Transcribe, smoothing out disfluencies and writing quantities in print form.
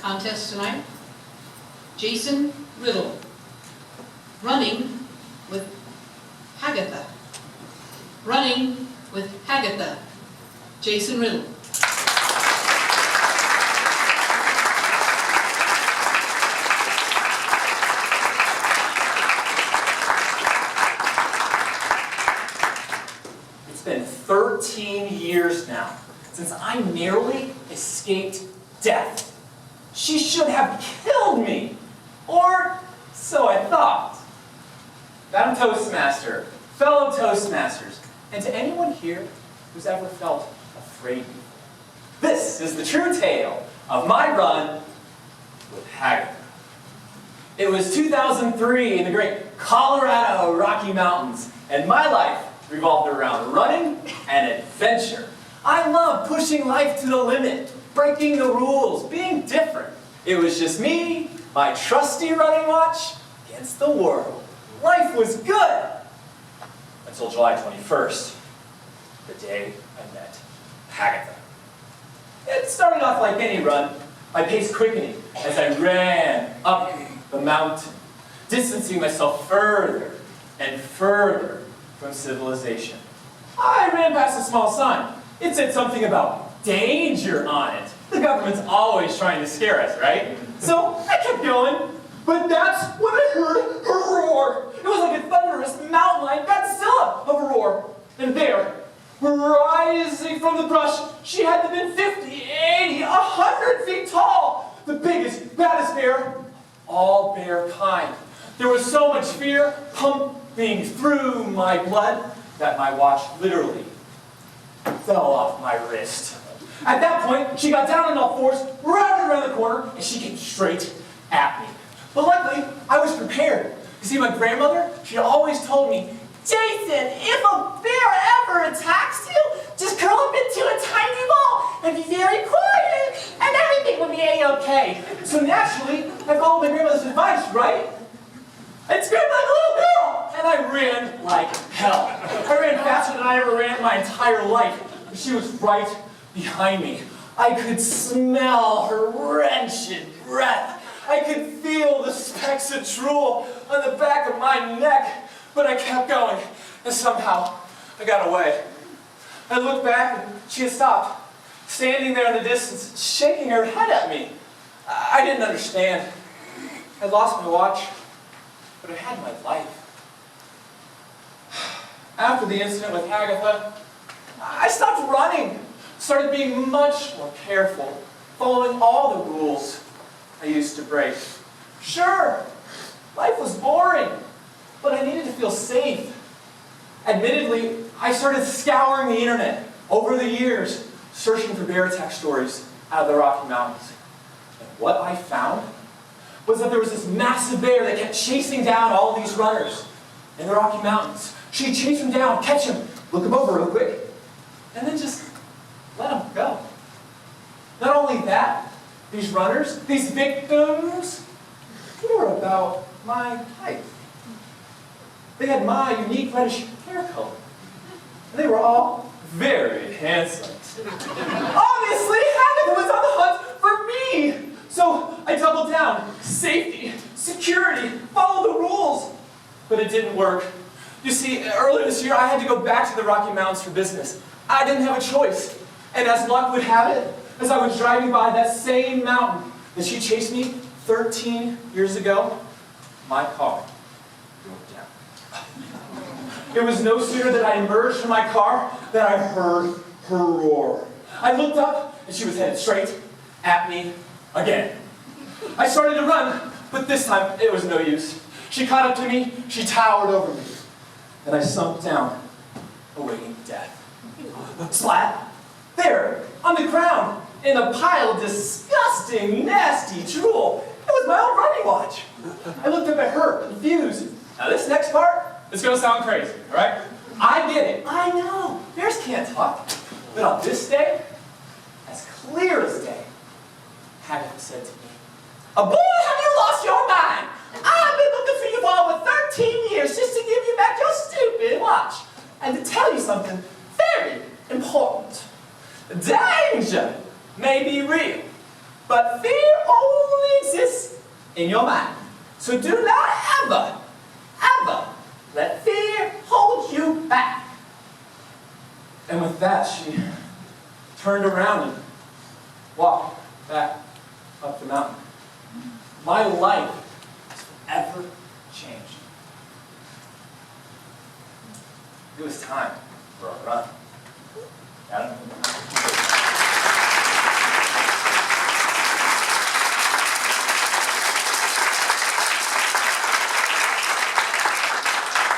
Contest tonight, Jason Riddle, running with Hagatha. Running with Hagatha, Jason Riddle. It's been 13 years now since I narrowly escaped death. She should have killed me, or so I thought. Madam Toastmaster, fellow Toastmasters, and to anyone here who's ever felt afraid before, this is the true tale of my run with Hagatha. It was 2003 in the great Colorado Rocky Mountains, and my life revolved around running and adventure. I love pushing life to the limit, breaking the rules, being different. It was just me, my trusty running watch, against the world. Life was good. Until July 21st, the day I met Hagatha. It started off like any run, my pace quickening as I ran up the mountain, distancing myself further and further from civilization. I ran past a small sign. It said something about danger on it. The government's always trying to scare us, right? So I kept going, but that's when I heard a roar. It was like a thunderous mountain lion, Godzilla of a roar. And there, rising from the brush, she had to have been 50, 80, 100 feet tall. The biggest, baddest bear, all bear kind. There was so much fear pumping through my blood that my watch literally fell off my wrist. At that point, she got down on all fours, rounded around the corner, and she came straight at me. But luckily, I was prepared. You see, my grandmother, she always told me, Jason, if a bear ever attacks you, just curl up into a tiny ball and be very quiet, and everything will be a-okay. So naturally, I followed my grandmother's advice, right? I screamed like a little girl, and I ran like hell. I ran faster than I ever ran in my entire life. She was right behind me. I could smell her wretched breath. I could feel the specks of drool on the back of my neck, but I kept going, and somehow I got away. I looked back, and she had stopped, standing there in the distance, shaking her head at me. I didn't understand. I lost my watch, but I had my life. After the incident with Hagatha, I stopped running, started being much more careful, following all the rules I used to break. Sure, life was boring, but I needed to feel safe. Admittedly, I started scouring the internet over the years, searching for bear attack stories out of the Rocky Mountains. And what I found was that there was this massive bear that kept chasing down all these runners in the Rocky Mountains. She'd chase him down, catch him, look him over real quick, and then just let him go. Not only that, these runners, these victims, they were about my height. They had my unique reddish hair color. And they were all very handsome. Obviously, Hagatha was on the hunt for me. So I doubled down. Safety, security, follow the rules. But it didn't work. You see, earlier this year, I had to go back to the Rocky Mountains for business. I didn't have a choice. And as luck would have it, as I was driving by that same mountain that she chased me 13 years ago, my car broke down. It was no sooner that I emerged from my car than I heard her roar. I looked up, and she was headed straight at me again. I started to run, but this time it was no use. She caught up to me, she towered over me, and I sunk down, awaiting death. Splat! There, on the ground, in a pile of disgusting, nasty drool. It was my own running watch. I looked up at her, confused. Now this next part is going to sound crazy, all right? I get it. I know. Bears can't talk. But on this day, as clear as day, Hagatha said to me, "Boy, have you lost your mind? I've been looking for you for over 13 years just to give you back your stupid watch. And to tell you something very important. Danger may be real, but fear only exists in your mind. So do not ever, ever let fear hold you back. And with that, she turned around and walked back up the mountain. My life was forever changed. It was time for a run. Adam?